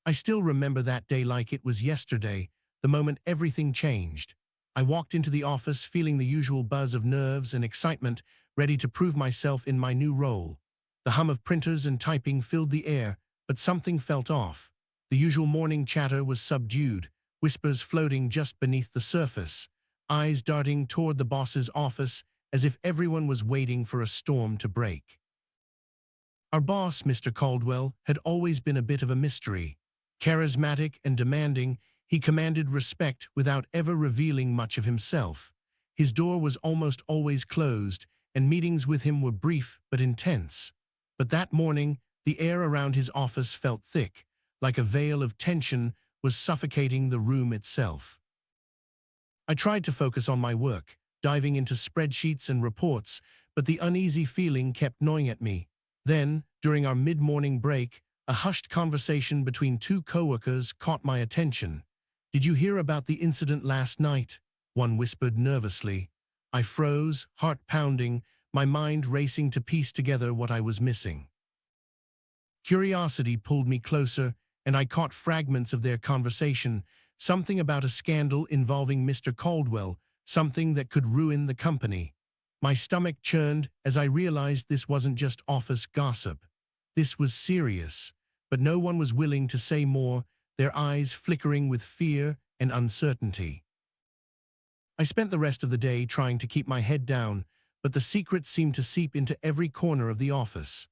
I still remember that day like it was yesterday, the moment everything changed. I walked into the office feeling the usual buzz of nerves and excitement, ready to prove myself in my new role. The hum of printers and typing filled the air, but something felt off. The usual morning chatter was subdued, whispers floating just beneath the surface, eyes darting toward the boss's office as if everyone was waiting for a storm to break. Our boss, Mr. Caldwell, had always been a bit of a mystery. Charismatic and demanding, he commanded respect without ever revealing much of himself. His door was almost always closed, and meetings with him were brief but intense. But that morning, the air around his office felt thick, like a veil of tension was suffocating the room itself. I tried to focus on my work, diving into spreadsheets and reports, but the uneasy feeling kept gnawing at me. Then, during our mid-morning break, a hushed conversation between two coworkers caught my attention. "Did you hear about the incident last night?" one whispered nervously. I froze, heart pounding, my mind racing to piece together what I was missing. Curiosity pulled me closer, and I caught fragments of their conversation, something about a scandal involving Mr. Caldwell, something that could ruin the company. My stomach churned as I realized this wasn't just office gossip. This was serious, but no one was willing to say more, their eyes flickering with fear and uncertainty. I spent the rest of the day trying to keep my head down, but the secret seemed to seep into every corner of the office.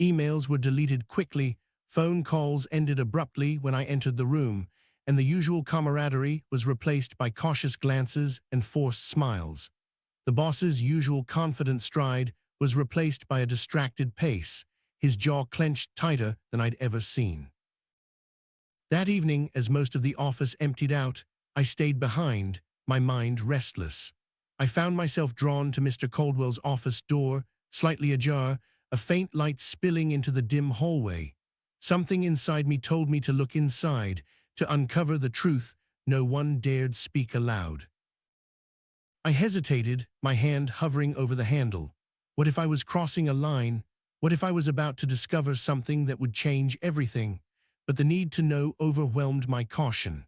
Emails were deleted quickly, phone calls ended abruptly when I entered the room, and the usual camaraderie was replaced by cautious glances and forced smiles. The boss's usual confident stride was replaced by a distracted pace, his jaw clenched tighter than I'd ever seen. That evening, as most of the office emptied out, I stayed behind, my mind restless. I found myself drawn to Mr. Caldwell's office door, slightly ajar, a faint light spilling into the dim hallway. Something inside me told me to look inside, to uncover the truth no one dared speak aloud. I hesitated, my hand hovering over the handle. What if I was crossing a line? What if I was about to discover something that would change everything? But the need to know overwhelmed my caution.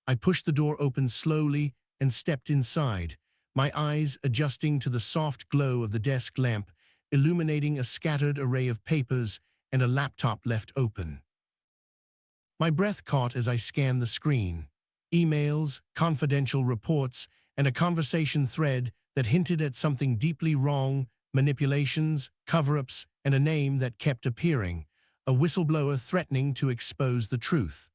I pushed the door open slowly and stepped inside, my eyes adjusting to the soft glow of the desk lamp, illuminating a scattered array of papers and a laptop left open. My breath caught as I scanned the screen. Emails, confidential reports, and a conversation thread that hinted at something deeply wrong, manipulations, cover-ups, and a name that kept appearing, a whistleblower threatening to expose the truth.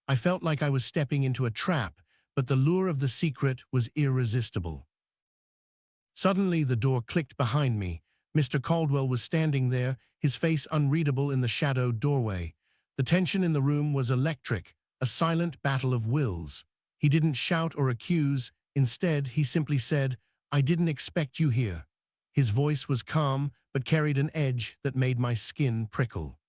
I felt like I was stepping into a trap, but the lure of the secret was irresistible. Suddenly, the door clicked behind me. Mr. Caldwell was standing there, his face unreadable in the shadowed doorway. The tension in the room was electric, a silent battle of wills. He didn't shout or accuse. Instead, he simply said, "I didn't expect you here." His voice was calm, but carried an edge that made my skin prickle.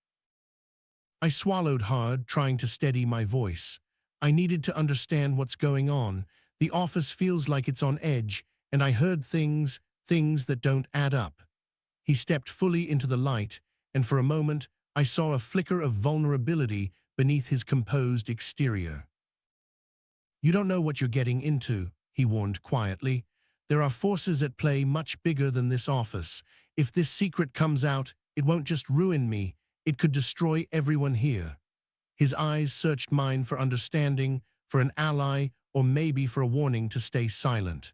I swallowed hard, trying to steady my voice. I needed to understand what's going on. The office feels like it's on edge, and I heard things that don't add up. He stepped fully into the light, and for a moment, I saw a flicker of vulnerability beneath his composed exterior. "You don't know what you're getting into," he warned quietly. "There are forces at play much bigger than this office. If this secret comes out, it won't just ruin me, it could destroy everyone here." His eyes searched mine for understanding, for an ally, or maybe for a warning to stay silent.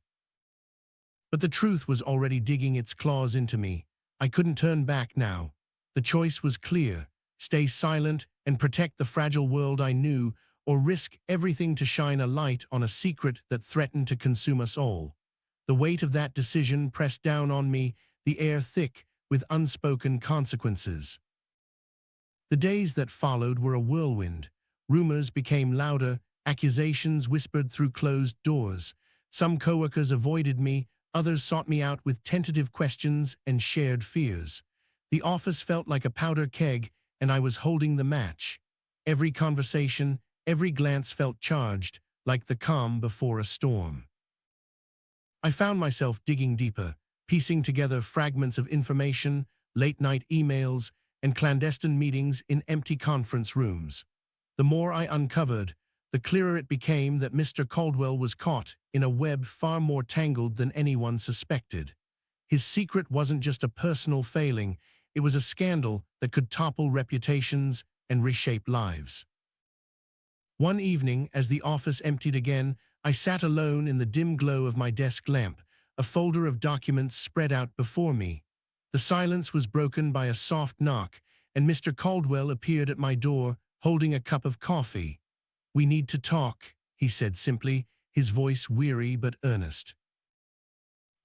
But the truth was already digging its claws into me. I couldn't turn back now. The choice was clear: stay silent and protect the fragile world I knew, or risk everything to shine a light on a secret that threatened to consume us all. The weight of that decision pressed down on me, the air thick with unspoken consequences. The days that followed were a whirlwind. Rumors became louder, accusations whispered through closed doors. Some coworkers avoided me, others sought me out with tentative questions and shared fears. The office felt like a powder keg, and I was holding the match. Every conversation, every glance felt charged, like the calm before a storm. I found myself digging deeper, piecing together fragments of information, late-night emails, and clandestine meetings in empty conference rooms. The more I uncovered, the clearer it became that Mr. Caldwell was caught in a web far more tangled than anyone suspected. His secret wasn't just a personal failing, it was a scandal that could topple reputations and reshape lives. One evening, as the office emptied again, I sat alone in the dim glow of my desk lamp, a folder of documents spread out before me. The silence was broken by a soft knock, and Mr. Caldwell appeared at my door, holding a cup of coffee. "We need to talk," he said simply, his voice weary but earnest.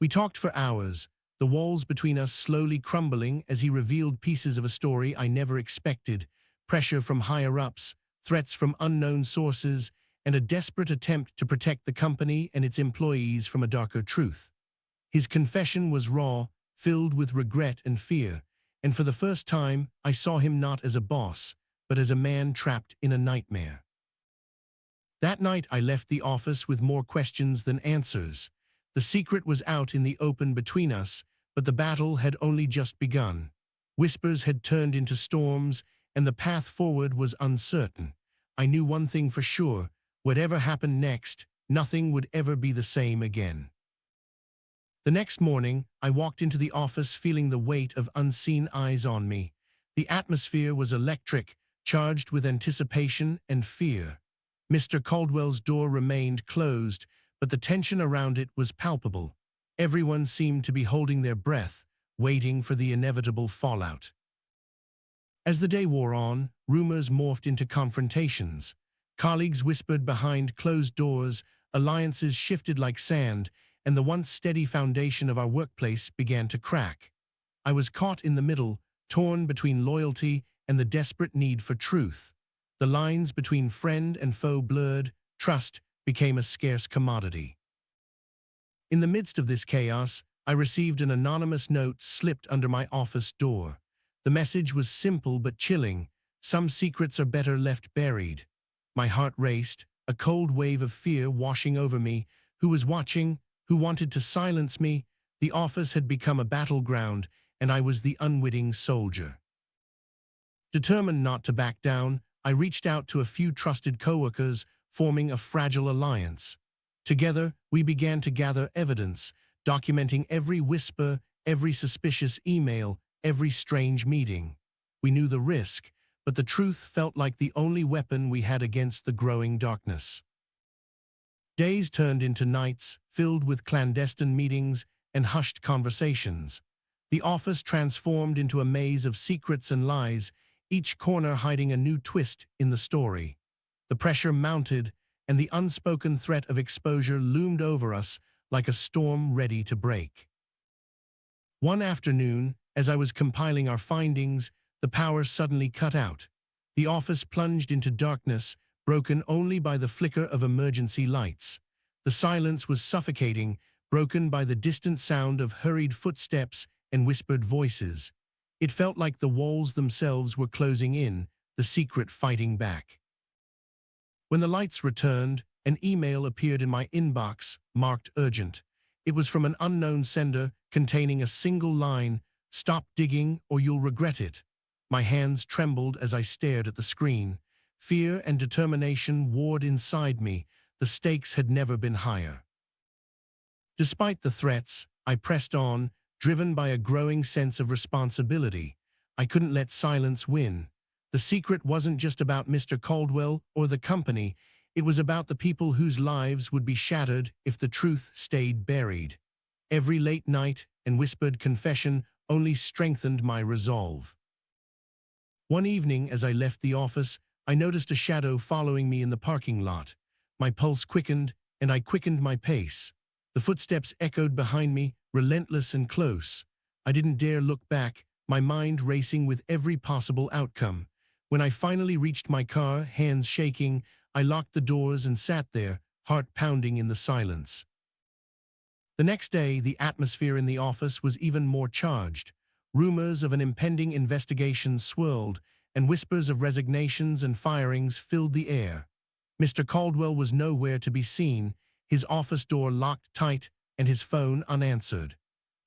We talked for hours, the walls between us slowly crumbling as he revealed pieces of a story I never expected, pressure from higher-ups, threats from unknown sources, and a desperate attempt to protect the company and its employees from a darker truth. His confession was raw, filled with regret and fear, and for the first time I saw him not as a boss, but as a man trapped in a nightmare. That night I left the office with more questions than answers. The secret was out in the open between us, but the battle had only just begun. Whispers had turned into storms, and the path forward was uncertain. I knew one thing for sure: whatever happened next, nothing would ever be the same again. The next morning, I walked into the office feeling the weight of unseen eyes on me. The atmosphere was electric, charged with anticipation and fear. Mr. Caldwell's door remained closed, but the tension around it was palpable. Everyone seemed to be holding their breath, waiting for the inevitable fallout. As the day wore on, rumors morphed into confrontations. Colleagues whispered behind closed doors, alliances shifted like sand, and the once steady foundation of our workplace began to crack. I was caught in the middle, torn between loyalty and the desperate need for truth. The lines between friend and foe blurred, trust became a scarce commodity. In the midst of this chaos, I received an anonymous note slipped under my office door. The message was simple but chilling: "Some secrets are better left buried." My heart raced, a cold wave of fear washing over me. Who was watching? Who wanted to silence me? The office had become a battleground, and I was the unwitting soldier. Determined not to back down, I reached out to a few trusted coworkers, forming a fragile alliance. Together, we began to gather evidence, documenting every whisper, every suspicious email, every strange meeting. We knew the risk, but the truth felt like the only weapon we had against the growing darkness. Days turned into nights, filled with clandestine meetings and hushed conversations. The office transformed into a maze of secrets and lies, each corner hiding a new twist in the story. The pressure mounted, and the unspoken threat of exposure loomed over us like a storm ready to break. One afternoon, as I was compiling our findings, the power suddenly cut out. The office plunged into darkness, broken only by the flicker of emergency lights. The silence was suffocating, broken by the distant sound of hurried footsteps and whispered voices. It felt like the walls themselves were closing in, the secret fighting back. When the lights returned, an email appeared in my inbox, marked urgent. It was from an unknown sender, containing a single line: "Stop digging or you'll regret it." My hands trembled as I stared at the screen. Fear and determination warred inside me. The stakes had never been higher. Despite the threats, I pressed on, driven by a growing sense of responsibility. I couldn't let silence win. The secret wasn't just about Mr. Caldwell or the company. It was about the people whose lives would be shattered if the truth stayed buried. Every late night and whispered confession only strengthened my resolve. One evening, as I left the office, I noticed a shadow following me in the parking lot. My pulse quickened, and I quickened my pace. The footsteps echoed behind me, relentless and close. I didn't dare look back, my mind racing with every possible outcome. When I finally reached my car, hands shaking, I locked the doors and sat there, heart pounding in the silence. The next day, the atmosphere in the office was even more charged. Rumors of an impending investigation swirled, and whispers of resignations and firings filled the air. Mr. Caldwell was nowhere to be seen, his office door locked tight and his phone unanswered.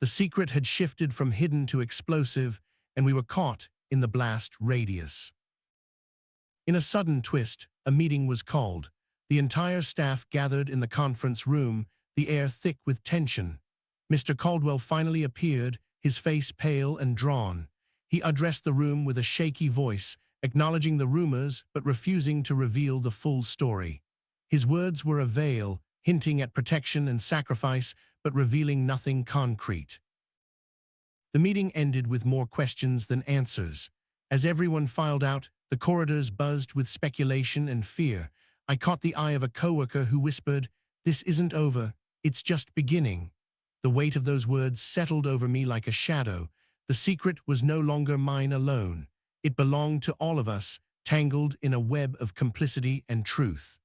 The secret had shifted from hidden to explosive, and we were caught in the blast radius. In a sudden twist, a meeting was called. The entire staff gathered in the conference room, the air thick with tension. Mr. Caldwell finally appeared, his face pale and drawn. He addressed the room with a shaky voice, acknowledging the rumors but refusing to reveal the full story. His words were a veil, hinting at protection and sacrifice, but revealing nothing concrete. The meeting ended with more questions than answers. As everyone filed out, the corridors buzzed with speculation and fear. I caught the eye of a coworker who whispered, "This isn't over, it's just beginning." The weight of those words settled over me like a shadow. The secret was no longer mine alone. It belonged to all of us, tangled in a web of complicity and truth.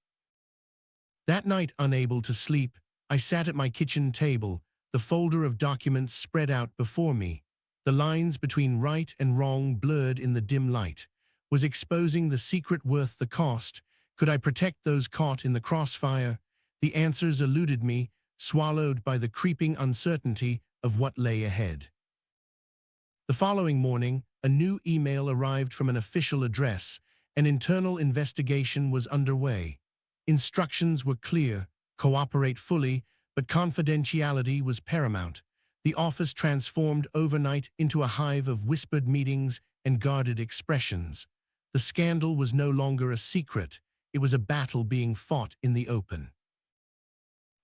That night, unable to sleep, I sat at my kitchen table, the folder of documents spread out before me. The lines between right and wrong blurred in the dim light. Was exposing the secret worth the cost? Could I protect those caught in the crossfire? The answers eluded me, swallowed by the creeping uncertainty of what lay ahead. The following morning, a new email arrived from an official address. An internal investigation was underway. Instructions were clear: cooperate fully, but confidentiality was paramount. The office transformed overnight into a hive of whispered meetings and guarded expressions. The scandal was no longer a secret. It was a battle being fought in the open.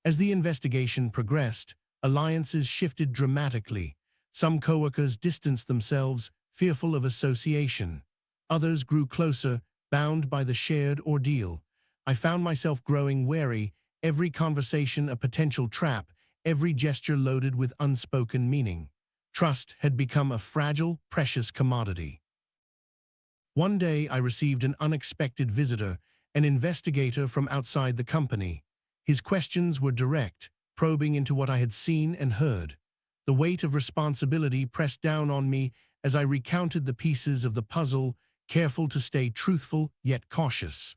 As the investigation progressed, alliances shifted dramatically. Some coworkers distanced themselves, fearful of association. Others grew closer, bound by the shared ordeal. I found myself growing wary, every conversation a potential trap, every gesture loaded with unspoken meaning. Trust had become a fragile, precious commodity. One day I received an unexpected visitor, an investigator from outside the company. His questions were direct, probing into what I had seen and heard. The weight of responsibility pressed down on me as I recounted the pieces of the puzzle, careful to stay truthful yet cautious.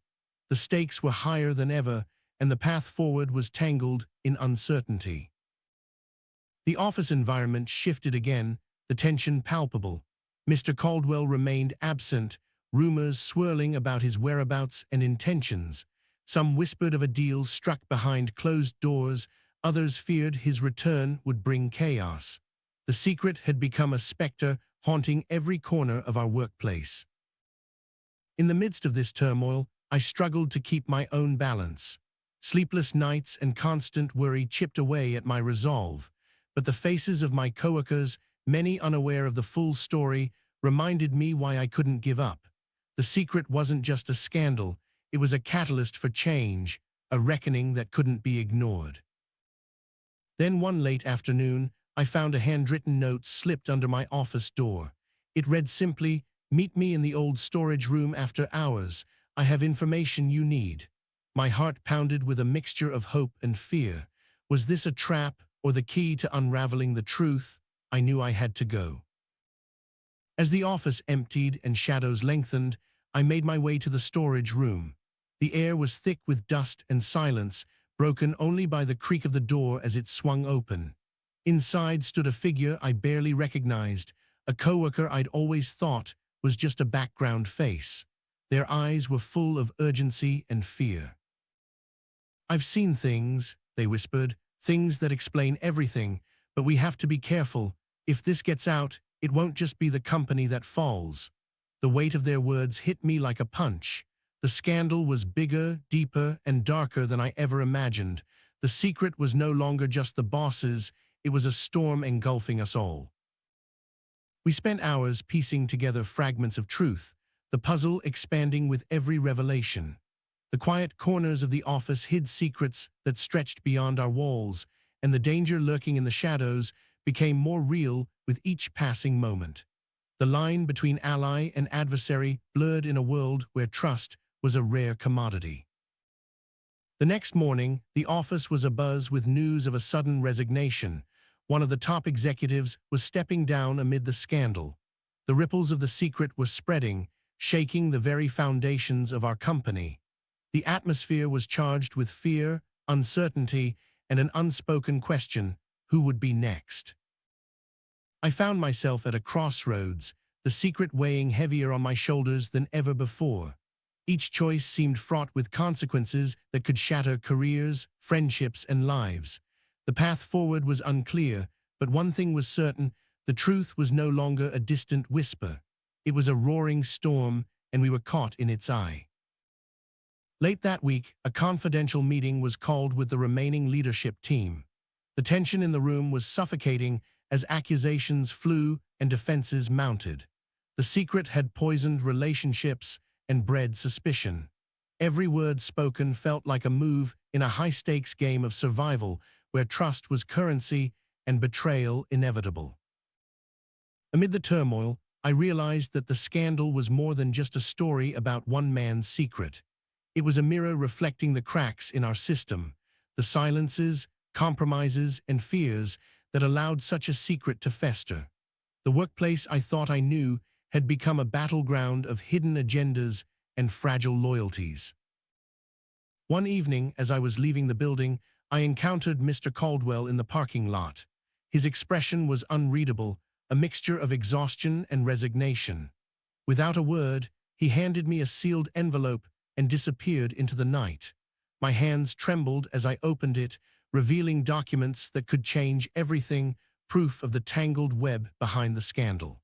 The stakes were higher than ever, and the path forward was tangled in uncertainty. The office environment shifted again, the tension palpable. Mr. Caldwell remained absent, rumors swirling about his whereabouts and intentions. Some whispered of a deal struck behind closed doors, others feared his return would bring chaos. The secret had become a specter haunting every corner of our workplace. In the midst of this turmoil, I struggled to keep my own balance. Sleepless nights and constant worry chipped away at my resolve, but the faces of my coworkers, many unaware of the full story, reminded me why I couldn't give up. The secret wasn't just a scandal, it was a catalyst for change, a reckoning that couldn't be ignored. Then one late afternoon, I found a handwritten note slipped under my office door. It read simply, "Meet me in the old storage room after hours. I have information you need." My heart pounded with a mixture of hope and fear. Was this a trap or the key to unraveling the truth? I knew I had to go. As the office emptied and shadows lengthened, I made my way to the storage room. The air was thick with dust and silence, broken only by the creak of the door as it swung open. Inside stood a figure I barely recognized, a coworker I'd always thought was just a background face. Their eyes were full of urgency and fear. "I've seen things," they whispered, "things that explain everything, but we have to be careful. If this gets out, it won't just be the company that falls." The weight of their words hit me like a punch. The scandal was bigger, deeper, and darker than I ever imagined. The secret was no longer just the boss's, it was a storm engulfing us all. We spent hours piecing together fragments of truth, the puzzle expanding with every revelation. The quiet corners of the office hid secrets that stretched beyond our walls, and the danger lurking in the shadows became more real with each passing moment. The line between ally and adversary blurred in a world where trust was a rare commodity. The next morning, the office was abuzz with news of a sudden resignation. One of the top executives was stepping down amid the scandal. The ripples of the secret were spreading, shaking the very foundations of our company. The atmosphere was charged with fear, uncertainty, and an unspoken question: who would be next? I found myself at a crossroads, the secret weighing heavier on my shoulders than ever before. Each choice seemed fraught with consequences that could shatter careers, friendships, and lives. The path forward was unclear, but one thing was certain: the truth was no longer a distant whisper. It was a roaring storm, and we were caught in its eye. Late that week, a confidential meeting was called with the remaining leadership team. The tension in the room was suffocating as accusations flew and defenses mounted. The secret had poisoned relationships and bred suspicion. Every word spoken felt like a move in a high-stakes game of survival where trust was currency and betrayal inevitable. Amid the turmoil, I realized that the scandal was more than just a story about one man's secret. It was a mirror reflecting the cracks in our system, the silences, compromises, and fears that allowed such a secret to fester. The workplace I thought I knew had become a battleground of hidden agendas and fragile loyalties. One evening, as I was leaving the building, I encountered Mr. Caldwell in the parking lot. His expression was unreadable, a mixture of exhaustion and resignation. Without a word, he handed me a sealed envelope and disappeared into the night. My hands trembled as I opened it, revealing documents that could change everything, proof of the tangled web behind the scandal.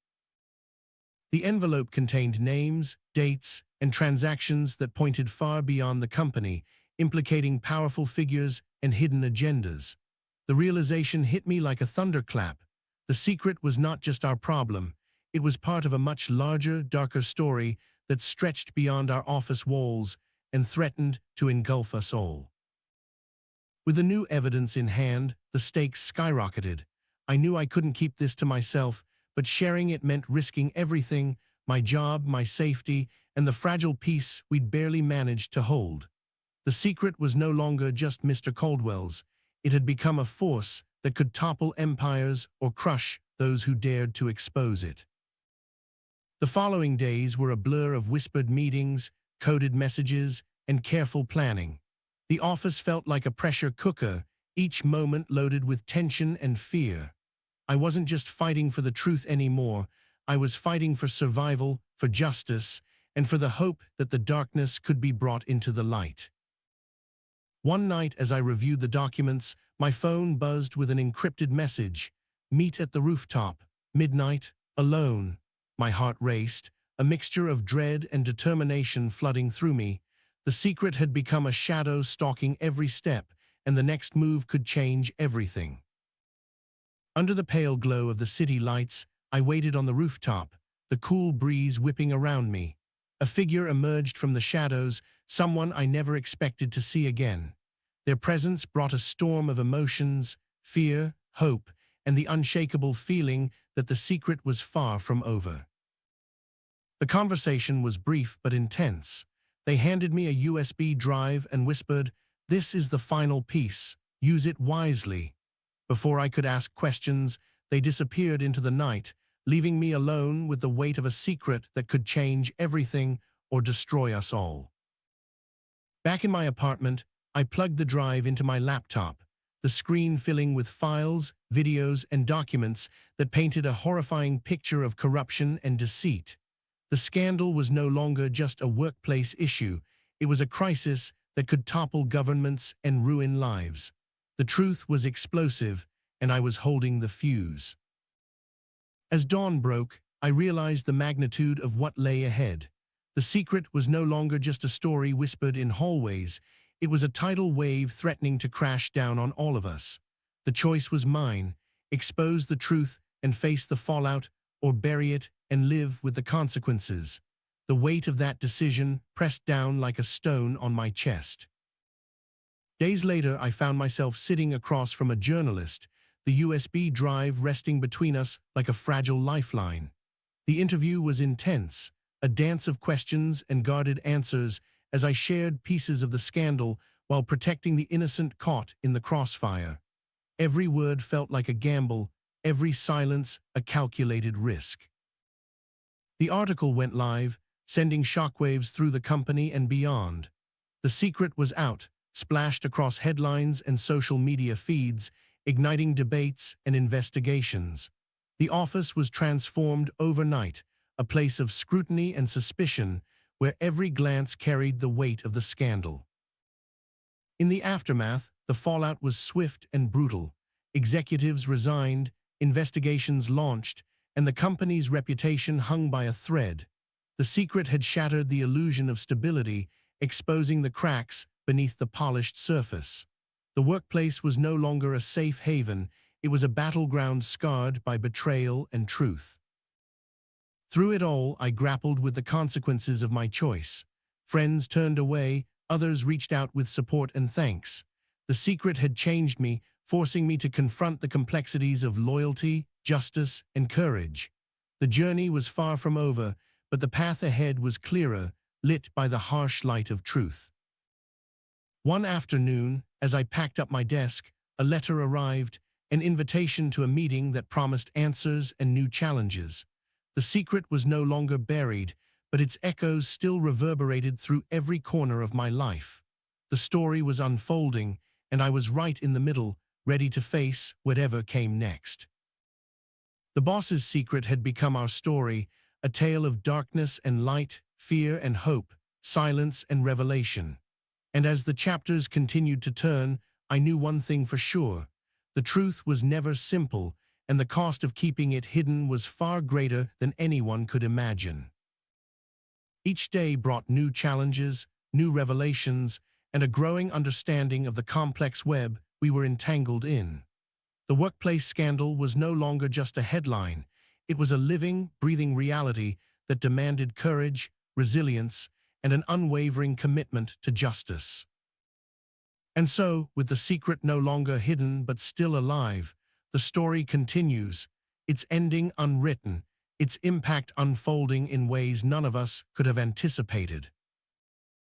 The envelope contained names, dates, and transactions that pointed far beyond the company, implicating powerful figures and hidden agendas. The realization hit me like a thunderclap. The secret was not just our problem. It was part of a much larger, darker story that stretched beyond our office walls and threatened to engulf us all. With the new evidence in hand, the stakes skyrocketed. I knew I couldn't keep this to myself, but sharing it meant risking everything: my job, my safety, and the fragile peace we'd barely managed to hold. The secret was no longer just Mr. Caldwell's. It had become a force that could topple empires or crush those who dared to expose it. The following days were a blur of whispered meetings, coded messages, and careful planning. The office felt like a pressure cooker, each moment loaded with tension and fear. I wasn't just fighting for the truth anymore. I was fighting for survival, for justice, and for the hope that the darkness could be brought into the light. One night, as I reviewed the documents, my phone buzzed with an encrypted message: "Meet at the rooftop, midnight, alone." My heart raced, a mixture of dread and determination flooding through me. The secret had become a shadow stalking every step, and the next move could change everything. Under the pale glow of the city lights, I waited on the rooftop, the cool breeze whipping around me. A figure emerged from the shadows, someone I never expected to see again. Their presence brought a storm of emotions: fear, hope, and the unshakable feeling that the secret was far from over. The conversation was brief but intense. They handed me a USB drive and whispered, "This is the final piece. Use it wisely." Before I could ask questions, they disappeared into the night, leaving me alone with the weight of a secret that could change everything or destroy us all. Back in my apartment, I plugged the drive into my laptop, the screen filling with files, videos, and documents that painted a horrifying picture of corruption and deceit. The scandal was no longer just a workplace issue. It was a crisis that could topple governments and ruin lives. The truth was explosive, and I was holding the fuse. As dawn broke, I realized the magnitude of what lay ahead. The secret was no longer just a story whispered in hallways. It was a tidal wave threatening to crash down on all of us. The choice was mine: expose the truth and face the fallout, or bury it and live with the consequences. The weight of that decision pressed down like a stone on my chest. Days later, I found myself sitting across from a journalist, the USB drive resting between us like a fragile lifeline. The interview was intense, a dance of questions and guarded answers as I shared pieces of the scandal while protecting the innocent caught in the crossfire. Every word felt like a gamble, every silence a calculated risk. The article went live, sending shockwaves through the company and beyond. The secret was out, splashed across headlines and social media feeds, igniting debates and investigations. The office was transformed overnight, a place of scrutiny and suspicion where every glance carried the weight of the scandal. In the aftermath, the fallout was swift and brutal. Executives resigned, investigations launched, and the company's reputation hung by a thread. The secret had shattered the illusion of stability, exposing the cracks beneath the polished surface. The workplace was no longer a safe haven, it was a battleground scarred by betrayal and truth. Through it all, I grappled with the consequences of my choice. Friends turned away, others reached out with support and thanks. The secret had changed me, forcing me to confront the complexities of loyalty, justice, and courage. The journey was far from over, but the path ahead was clearer, lit by the harsh light of truth. One afternoon, as I packed up my desk, a letter arrived, an invitation to a meeting that promised answers and new challenges. The secret was no longer buried, but its echoes still reverberated through every corner of my life. The story was unfolding, and I was right in the middle, ready to face whatever came next. The boss's secret had become our story, a tale of darkness and light, fear and hope, silence and revelation. And as the chapters continued to turn, I knew one thing for sure. The truth was never simple, and the cost of keeping it hidden was far greater than anyone could imagine. Each day brought new challenges, new revelations, and a growing understanding of the complex web we were entangled in. The workplace scandal was no longer just a headline. It was a living, breathing reality that demanded courage, resilience, and an unwavering commitment to justice. And so, with the secret no longer hidden but still alive, the story continues, its ending unwritten, its impact unfolding in ways none of us could have anticipated.